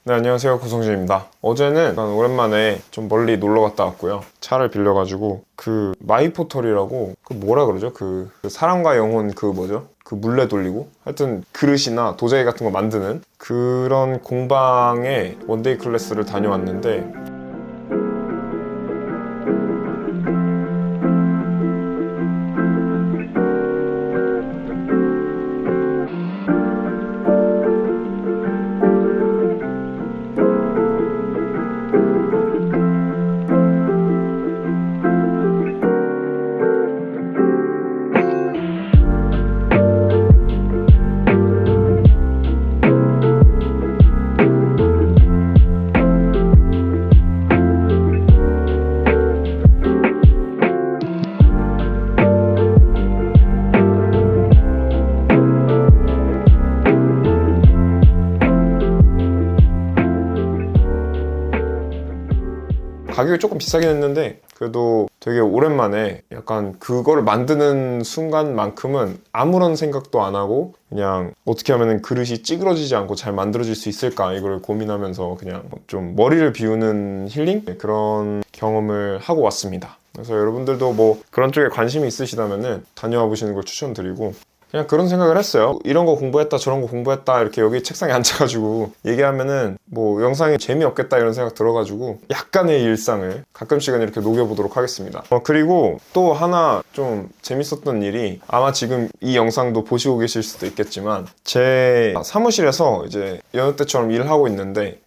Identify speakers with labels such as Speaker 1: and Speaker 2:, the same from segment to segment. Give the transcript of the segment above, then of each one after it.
Speaker 1: 네, 안녕하세요. 구성진입니다. 어제는 오랜만에 좀 멀리 놀러 갔다 왔고요. 차를 빌려가지고 그 마이포털이라고 그 뭐라 그러죠? 그 사람과 영혼 그 뭐죠? 그 물레 돌리고 하여튼 그릇이나 도자기 같은 거 만드는 그런 공방에 원데이 클래스를 다녀왔는데 가격이 조금 비싸긴 했는데 그래도 되게 오랜만에 약간 그거를 만드는 순간만큼은 아무런 생각도 안 하고 그냥 어떻게 하면 그릇이 찌그러지지 않고 잘 만들어질 수 있을까 이걸 고민하면서 그냥 좀 머리를 비우는 힐링? 그런 경험을 하고 왔습니다. 그래서 여러분들도 뭐 그런 쪽에 관심이 있으시다면은 다녀와 보시는 걸 추천드리고 그냥 그런 생각을 했어요. 이런 거 공부했다 저런 거 공부했다 이렇게 여기 책상에 앉아가지고 얘기하면은 뭐 영상이 재미없겠다 이런 생각 들어가지고 약간의 일상을 가끔씩은 이렇게 녹여보도록 하겠습니다. 그리고 또 하나 좀 재밌었던 일이 아마 지금 이 영상도 보시고 계실 수도 있겠지만 제 사무실에서 이제 여느 때처럼 일을 하고 있는데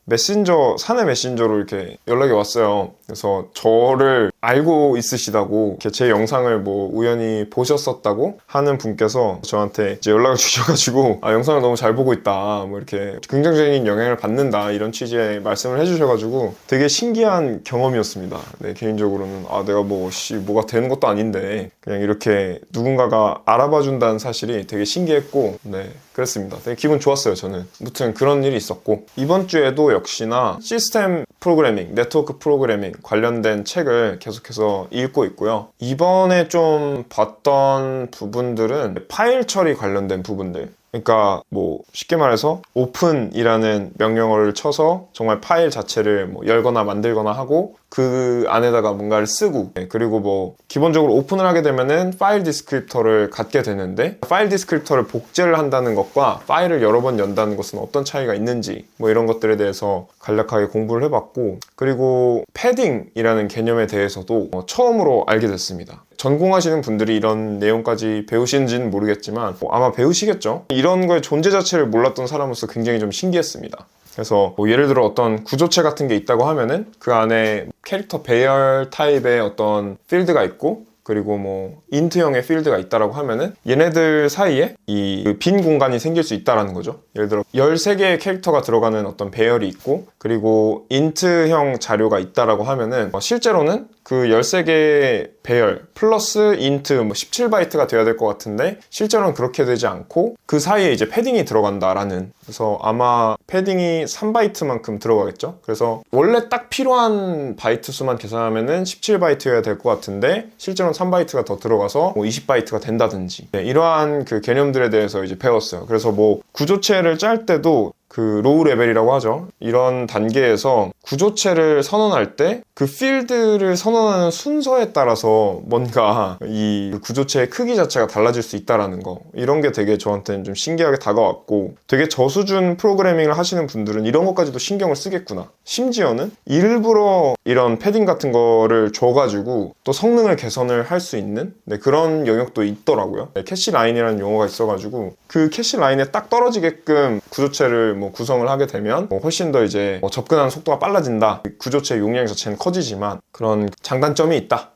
Speaker 1: 사내 메신저로 이렇게 연락이 왔어요. 그래서 저를 알고 있으시다고 이렇게 제 영상을 뭐 우연히 보셨었다고 하는 분께서 저한테 이제 연락을 주셔가지고 영상을 너무 잘 보고 있다 뭐 이렇게 긍정적인 영향을 받는다 이런 취지의 말씀을 해주셔가지고 되게 신기한 경험이었습니다. 네, 개인적으로는 내가 뭐가 되는 것도 아닌데 그냥 이렇게 누군가가 알아봐 준다는 사실이 되게 신기했고 네, 그랬습니다. 되게 기분 좋았어요. 저는 아무튼 그런 일이 있었고 이번 주에도 역시나 시스템 프로그래밍, 네트워크 프로그래밍 관련된 책을 계속해서 읽고 있고요. 이번에 좀 봤던 부분들은 파일 처리 관련된 부분들, 그러니까 뭐 쉽게 말해서 오픈이라는 명령어를 쳐서 정말 파일 자체를 뭐 열거나 만들거나 하고 그 안에다가 뭔가를 쓰고 그리고 뭐 기본적으로 오픈을 하게 되면은 파일 디스크립터를 갖게 되는데 파일 디스크립터를 복제를 한다는 것과 파일을 여러 번 연다는 것은 어떤 차이가 있는지 뭐 이런 것들에 대해서 간략하게 공부를 해봤고 그리고 패딩이라는 개념에 대해서도 처음으로 알게 됐습니다. 전공하시는 분들이 이런 내용까지 배우시는지는 모르겠지만 아마 배우시겠죠? 이런 거의 존재 자체를 몰랐던 사람으로서 굉장히 좀 신기했습니다. 그래서 뭐 예를 들어 어떤 구조체 같은 게 있다고 하면은 그 안에 캐릭터 배열 타입의 어떤 필드가 있고 그리고 뭐 인트형의 필드가 있다라고 하면은 얘네들 사이에 이 빈 공간이 생길 수 있다라는 거죠. 예를 들어 13개의 캐릭터가 들어가는 어떤 배열이 있고 그리고 인트형 자료가 있다라고 하면은 실제로는 그 13개의 배열 플러스 인트 뭐 17바이트가 돼야 될 것 같은데 실제로는 그렇게 되지 않고 그 사이에 이제 패딩이 들어간다라는, 그래서 아마 패딩이 3바이트만큼 들어가겠죠. 그래서 원래 딱 필요한 바이트 수만 계산하면은 17바이트여야 될 것 같은데 실제로는 3바이트가 더 들어가서 뭐 20바이트가 된다든지 이러한 그 개념들에 대해서 이제 배웠어요. 그래서 뭐 구조체를 짤 때도 그 로우 레벨이라고 하죠. 이런 단계에서 구조체를 선언할 때 그 필드를 선언하는 순서에 따라서 뭔가 이 구조체의 크기 자체가 달라질 수 있다라는 거, 이런 게 되게 저한테는 좀 신기하게 다가왔고 되게 저수준 프로그래밍을 하시는 분들은 이런 것까지도 신경을 쓰겠구나. 심지어는 일부러 이런 패딩 같은 거를 줘가지고 또 성능을 개선을 할 수 있는 그런 영역도 있더라고요. 캐시 라인이라는 용어가 있어가지고 그 캐시 라인에 딱 떨어지게끔 구조체를 뭐 구성을 하게 되면 뭐 훨씬 더 이제 접근하는 속도가 빨라진다. 구조체 용량 자체는 커지지만 그런 장단점이 있다.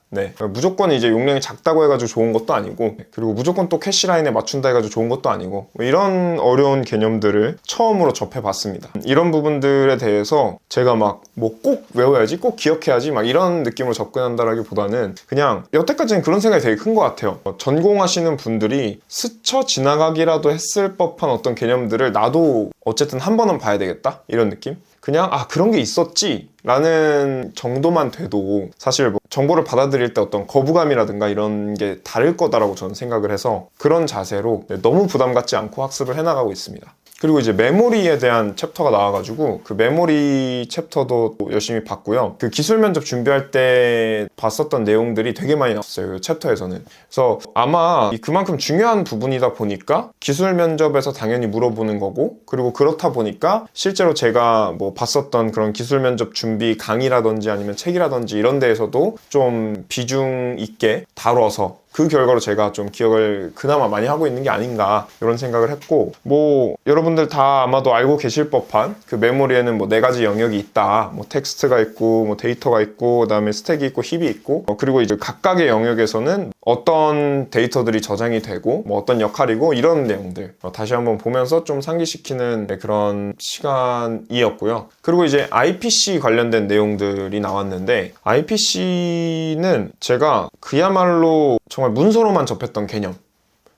Speaker 1: 무조건 이제 용량이 작다고 해가지고 좋은 것도 아니고, 그리고 무조건 또 캐시 라인에 맞춘다 해가지고 좋은 것도 아니고, 뭐 이런 어려운 개념들을 처음으로 접해봤습니다. 이런 부분들에 대해서 제가 막 뭐 꼭 외워야지, 꼭 기억해야지 막 이런 느낌으로 접근한다라기보다는 그냥 여태까지는 그런 생각이 되게 큰 것 같아요. 전공하시는 분들이 스쳐 지나가기라도 했을 법한 어떤 개념들을 나도 어쨌든 한 번은 봐야 되겠다 이런 느낌? 그냥 그런 게 있었지 라는 정도만 돼도 사실 뭐 정보를 받아들일 때 어떤 거부감이라든가 이런 게 다를 거다라고 저는 생각을 해서 그런 자세로 너무 부담 갖지 않고 학습을 해나가고 있습니다. 그리고 이제 메모리에 대한 챕터가 나와가지고 그 메모리 챕터도 열심히 봤고요. 그 기술 면접 준비할 때 봤었던 내용들이 되게 많이 나왔어요. 그 챕터에서는. 그래서 아마 그만큼 중요한 부분이다 보니까 기술 면접에서 당연히 물어보는 거고, 그리고 그렇다 보니까 실제로 제가 뭐 봤었던 그런 기술 면접 준비 강의라든지 아니면 책이라든지 이런 데에서도 좀 비중 있게 다뤄서 그 결과로 제가 좀 기억을 그나마 많이 하고 있는 게 아닌가 이런 생각을 했고, 뭐 여러분들 다 아마도 알고 계실 법한 그 메모리에는 뭐 4가지 영역이 있다. 뭐 텍스트가 있고 뭐 데이터가 있고 그다음에 스택이 있고 힙이 있고, 그리고 이제 각각의 영역에서는 어떤 데이터들이 저장이 되고 뭐 어떤 역할이고 이런 내용들 다시 한번 보면서 좀 상기시키는 그런 시간이었고요. 그리고 이제 IPC 관련된 내용들이 나왔는데, IPC는 제가 그야말로 정말 문서로만 접했던 개념.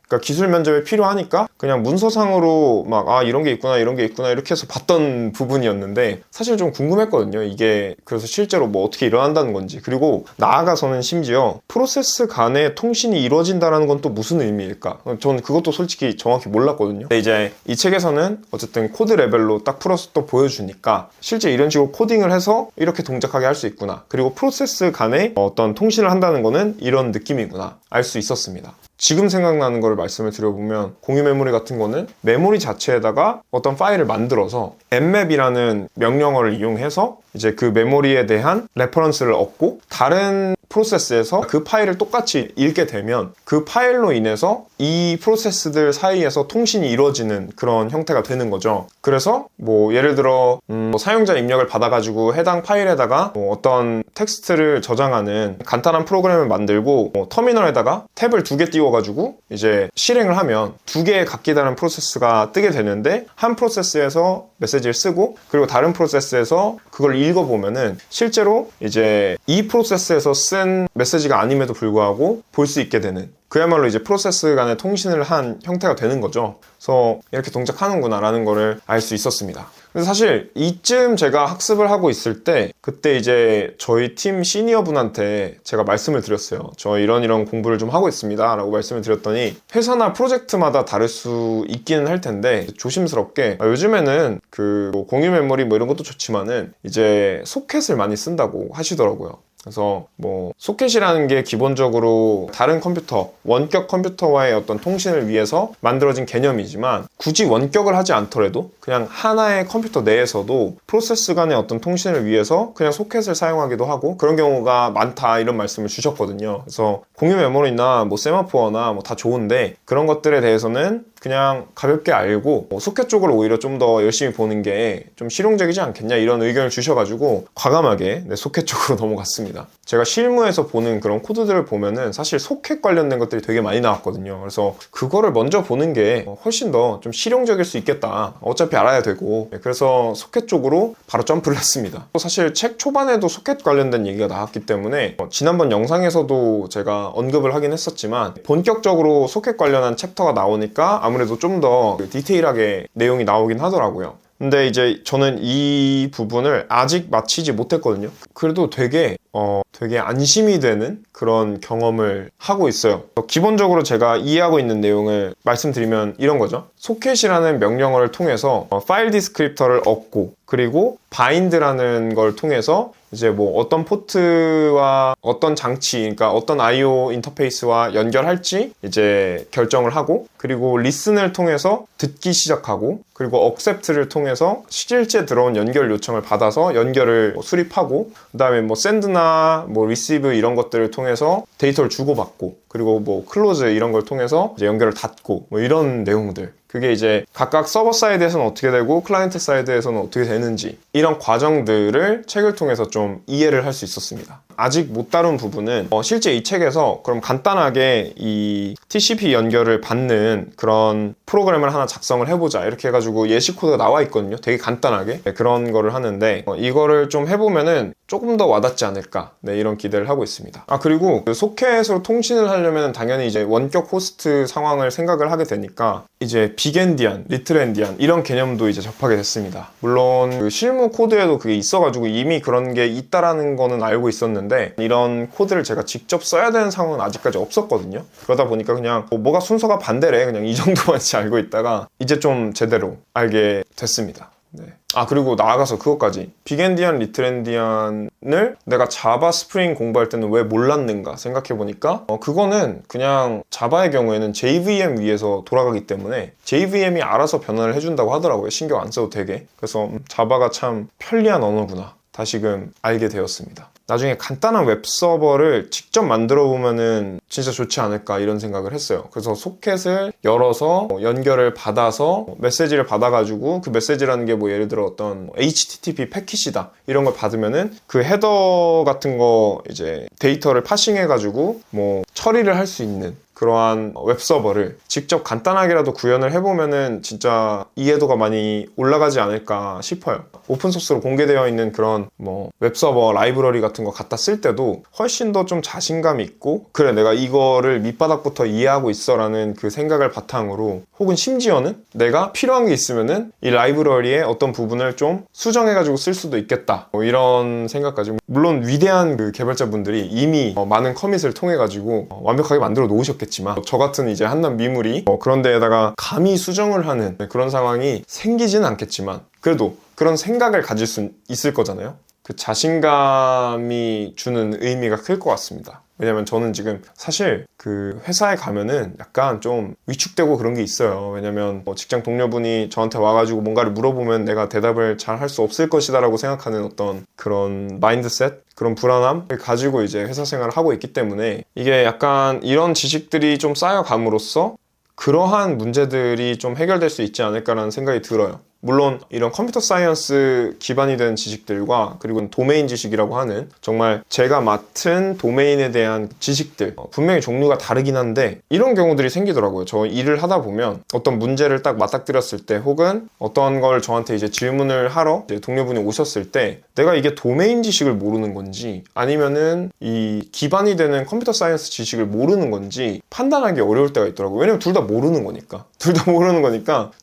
Speaker 1: 그러니까 기술 면접에 필요하니까 그냥 문서상으로 막 이런 게 있구나 이런 게 있구나 이렇게 해서 봤던 부분이었는데, 사실 좀 궁금했거든요. 이게 그래서 실제로 뭐 어떻게 일어난다는 건지, 그리고 나아가서는 심지어 프로세스 간의 통신이 이루어진다는 건 또 무슨 의미일까? 저는 그것도 솔직히 정확히 몰랐거든요. 근데 이제 이 책에서는 어쨌든 코드 레벨로 딱 풀어서 또 보여주니까 실제 이런 식으로 코딩을 해서 이렇게 동작하게 할 수 있구나, 그리고 프로세스 간의 어떤 통신을 한다는 거는 이런 느낌이구나 알 수 있었습니다. 지금 생각나는 걸 말씀을 드려보면, 공유 메모리 같은 거는 메모리 자체에다가 어떤 파일을 만들어서 mmap이라는 명령어를 이용해서 이제 그 메모리에 대한 레퍼런스를 얻고 다른 프로세스에서 그 파일을 똑같이 읽게 되면 그 파일로 인해서 이 프로세스들 사이에서 통신이 이루어지는 그런 형태가 되는 거죠. 그래서 뭐 예를 들어 뭐 사용자 입력을 받아가지고 해당 파일에다가 뭐 어떤 텍스트를 저장하는 간단한 프로그램을 만들고 뭐 터미널에다가 탭을 2개 띄워가지고 이제 실행을 하면 2개의 각기 다른 프로세스가 뜨게 되는데, 한 프로세스에서 메시지를 쓰고 그리고 다른 프로세스에서 그걸 읽어보면은 실제로 이제 이 프로세스에서 쓴 메시지가 아님에도 불구하고 볼 수 있게 되는, 그야말로 이제 프로세스 간의 통신을 한 형태가 되는 거죠. 그래서 이렇게 동작하는구나 라는 거를 알 수 있었습니다. 근데 사실 이쯤 제가 학습을 하고 있을 때, 그때 이제 저희 팀 시니어 분한테 제가 말씀을 드렸어요. 저 이런 공부를 좀 하고 있습니다 라고 말씀을 드렸더니, 회사나 프로젝트마다 다를 수 있기는 할 텐데 조심스럽게 요즘에는 그뭐 공유 메모리 뭐 이런 것도 좋지만은 이제 소켓을 많이 쓴다고 하시더라고요. 그래서 뭐 소켓이라는 게 기본적으로 다른 컴퓨터, 원격 컴퓨터와의 어떤 통신을 위해서 만들어진 개념이지만, 굳이 원격을 하지 않더라도 그냥 하나의 컴퓨터 내에서도 프로세스 간의 어떤 통신을 위해서 그냥 소켓을 사용하기도 하고 그런 경우가 많다, 이런 말씀을 주셨거든요. 그래서 공유 메모리나 뭐 세마포어나 뭐 다 좋은데 그런 것들에 대해서는 그냥 가볍게 알고 소켓 쪽을 오히려 좀 더 열심히 보는 게 좀 실용적이지 않겠냐, 이런 의견을 주셔가지고 과감하게 소켓 쪽으로 넘어갔습니다. 제가 실무에서 보는 그런 코드들을 보면은 사실 소켓 관련된 것들이 되게 많이 나왔거든요. 그래서 그거를 먼저 보는 게 훨씬 더 좀 실용적일 수 있겠다, 어차피 알아야 되고. 그래서 소켓 쪽으로 바로 점프를 했습니다. 사실 책 초반에도 소켓 관련된 얘기가 나왔기 때문에 지난번 영상에서도 제가 언급을 하긴 했었지만, 본격적으로 소켓 관련한 챕터가 나오니까 아무래도 좀 더 디테일하게 내용이 나오긴 하더라고요. 근데 이제 저는 이 부분을 아직 마치지 못했거든요. 그래도 되게 안심이 되는 그런 경험을 하고 있어요. 기본적으로 제가 이해하고 있는 내용을 말씀드리면 이런 거죠. 소켓이라는 명령어를 통해서 파일 디스크립터를 얻고, 그리고 바인드라는 걸 통해서 이제 뭐 어떤 포트와 어떤 장치, 그러니까 어떤 IO 인터페이스와 연결할지 이제 결정을 하고, 그리고 리슨을 통해서 듣기 시작하고, 그리고 accept를 통해서 실제 들어온 연결 요청을 받아서 연결을 수립하고, 그 다음에 뭐 send나 뭐 receive 이런 것들을 통해서 데이터를 주고받고, 그리고 뭐 close 이런 걸 통해서 이제 연결을 닫고, 뭐 이런 내용들. 그게 이제 각각 서버 사이드에서는 어떻게 되고 클라이언트 사이드에서는 어떻게 되는지, 이런 과정들을 책을 통해서 좀 이해를 할 수 있었습니다. 아직 못 다룬 부분은 실제 이 책에서 그럼 간단하게 이 TCP 연결을 받는 그런 프로그램을 하나 작성을 해보자, 이렇게 해가지고 예시 코드가 나와 있거든요. 되게 간단하게 그런 거를 하는데, 이거를 좀 해보면은 조금 더 와닿지 않을까, 이런 기대를 하고 있습니다. 그리고 그 소켓으로 통신을 하려면 당연히 이제 원격 호스트 상황을 생각을 하게 되니까 이제 빅엔디안, 리틀엔디안 이런 개념도 이제 접하게 됐습니다. 물론 그 실무 코드에도 그게 있어가지고 이미 그런 게 있다라는 거는 알고 있었는데, 있는데 이런 코드를 제가 직접 써야 되는 상황은 아직까지 없었거든요. 그러다 보니까 그냥 뭐가 순서가 반대래 그냥 이 정도만 알고 있다가 이제 좀 제대로 알게 됐습니다. 네. 그리고 나아가서 그것까지 빅엔디안, 리틀엔디안을 내가 자바 스프링 공부할 때는 왜 몰랐는가 생각해보니까 그거는 그냥 자바의 경우에는 JVM 위에서 돌아가기 때문에 JVM이 알아서 변환을 해준다고 하더라고요. 신경 안 써도 되게. 그래서 자바가 참 편리한 언어구나 다시금 알게 되었습니다. 나중에 간단한 웹서버를 직접 만들어 보면은 진짜 좋지 않을까 이런 생각을 했어요. 그래서 소켓을 열어서 연결을 받아서 메시지를 받아가지고 그 메시지라는 게 뭐 예를 들어 어떤 HTTP 패킷이다 이런 걸 받으면은 그 헤더 같은 거 이제 데이터를 파싱해가지고 뭐 처리를 할 수 있는 그러한 웹서버를 직접 간단하게라도 구현을 해보면은 진짜 이해도가 많이 올라가지 않을까 싶어요. 오픈소스로 공개되어 있는 그런 뭐 웹서버 라이브러리 같은 거 갖다 쓸 때도 훨씬 더 좀 자신감이 있고 그래 내가 이거를 밑바닥부터 이해하고 있어 라는 그 생각을 바탕으로 혹은 심지어는 내가 필요한 게 있으면은 이 라이브러리의 어떤 부분을 좀 수정해가지고 쓸 수도 있겠다 뭐 이런 생각까지. 물론 위대한 그 개발자분들이 이미 많은 커밋을 통해가지고 완벽하게 만들어 놓으셨겠지만 저 같은 이제 한낱 미물이 그런 데에다가 감히 수정을 하는 그런 상황이 생기진 않겠지만 그래도 그런 생각을 가질 수 있을 거잖아요. 그 자신감이 주는 의미가 클 것 같습니다. 왜냐면 저는 지금 사실 그 회사에 가면은 약간 좀 위축되고 그런 게 있어요. 왜냐면 직장 동료분이 저한테 와가지고 뭔가를 물어보면 내가 대답을 잘 할 수 없을 것이다 라고 생각하는 어떤 그런 마인드셋? 그런 불안함을 가지고 이제 회사 생활을 하고 있기 때문에 이게 약간 이런 지식들이 좀 쌓여감으로써 그러한 문제들이 좀 해결될 수 있지 않을까라는 생각이 들어요. 물론 이런 컴퓨터 사이언스 기반이 된 지식들과 그리고 도메인 지식이라고 하는 정말 제가 맡은 도메인에 대한 지식들 분명히 종류가 다르긴 한데 이런 경우들이 생기더라고요. 저 일을 하다 보면 어떤 문제를 딱 맞닥뜨렸을 때 혹은 어떤 걸 저한테 이제 질문을 하러 이제 동료분이 오셨을 때 내가 이게 도메인 지식을 모르는 건지 아니면은 이 기반이 되는 컴퓨터 사이언스 지식을 모르는 건지 판단하기 어려울 때가 있더라고요. 왜냐면 둘 다 모르는 거니까.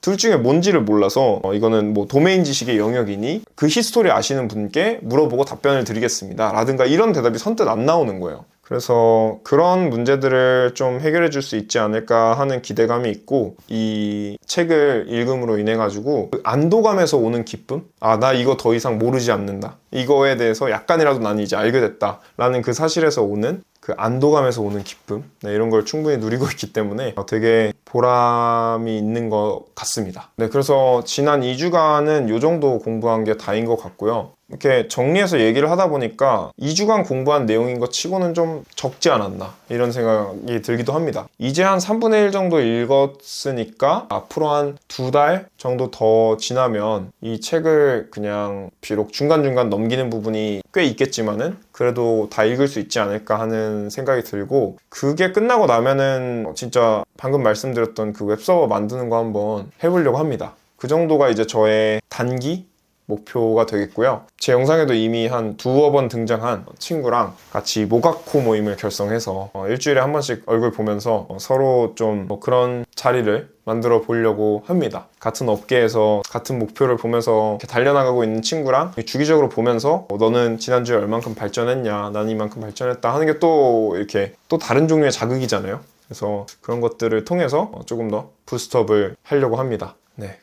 Speaker 1: 둘 중에 뭔지를 몰라서 이거는 뭐 도메인 지식의 영역이니 그 히스토리 아시는 분께 물어보고 답변을 드리겠습니다 라든가 이런 대답이 선뜻 안 나오는 거예요. 그래서 그런 문제들을 좀 해결해 줄 수 있지 않을까 하는 기대감이 있고 이 책을 읽음으로 인해 가지고 그 안도감에서 오는 기쁨? 나 이거 더 이상 모르지 않는다. 이거에 대해서 약간이라도 나는 이제 알게 됐다 라는 그 사실에서 오는 그 안도감에서 오는 기쁨 이런 걸 충분히 누리고 있기 때문에 되게 보람이 있는 것 같습니다. 그래서 지난 2주간은 이 정도 공부한 게 다인 것 같고요. 이렇게 정리해서 얘기를 하다 보니까 2주간 공부한 내용인 것 치고는 좀 적지 않았나 이런 생각이 들기도 합니다. 이제 한 3분의 1 정도 읽었으니까 앞으로 한 2달 정도 더 지나면 이 책을 그냥 비록 중간중간 넘기는 부분이 꽤 있겠지만은 그래도 다 읽을 수 있지 않을까 하는 생각이 들고 그게 끝나고 나면은 진짜 방금 말씀드렸던 그 웹서버 만드는 거 한번 해보려고 합니다. 그 정도가 이제 저의 단기 목표가 되겠고요. 제 영상에도 이미 한 2번 등장한 친구랑 같이 모가코 모임을 결성해서 일주일에 한 번씩 얼굴 보면서 서로 좀 그런 자리를 만들어 보려고 합니다. 같은 업계에서 같은 목표를 보면서 이렇게 달려나가고 있는 친구랑 주기적으로 보면서 너는 지난주에 얼만큼 발전했냐 난 이만큼 발전했다 하는 게 또 이렇게 또 다른 종류의 자극이잖아요. 그래서 그런 것들을 통해서 조금 더 부스트업을 하려고 합니다.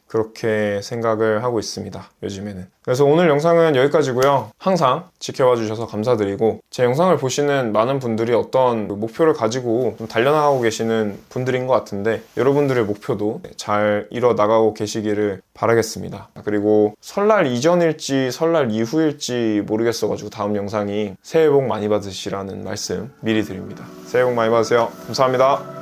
Speaker 1: 그렇게 생각을 하고 있습니다. 요즘에는. 그래서 오늘 영상은 여기까지고요. 항상 지켜봐 주셔서 감사드리고 제 영상을 보시는 많은 분들이 어떤 목표를 가지고 좀 달려나가고 계시는 분들인 것 같은데 여러분들의 목표도 잘 이뤄 나가고 계시기를 바라겠습니다. 그리고 설날 이전일지 설날 이후일지 모르겠어가지고 다음 영상이 새해 복 많이 받으시라는 말씀 미리 드립니다. 새해 복 많이 받으세요. 감사합니다.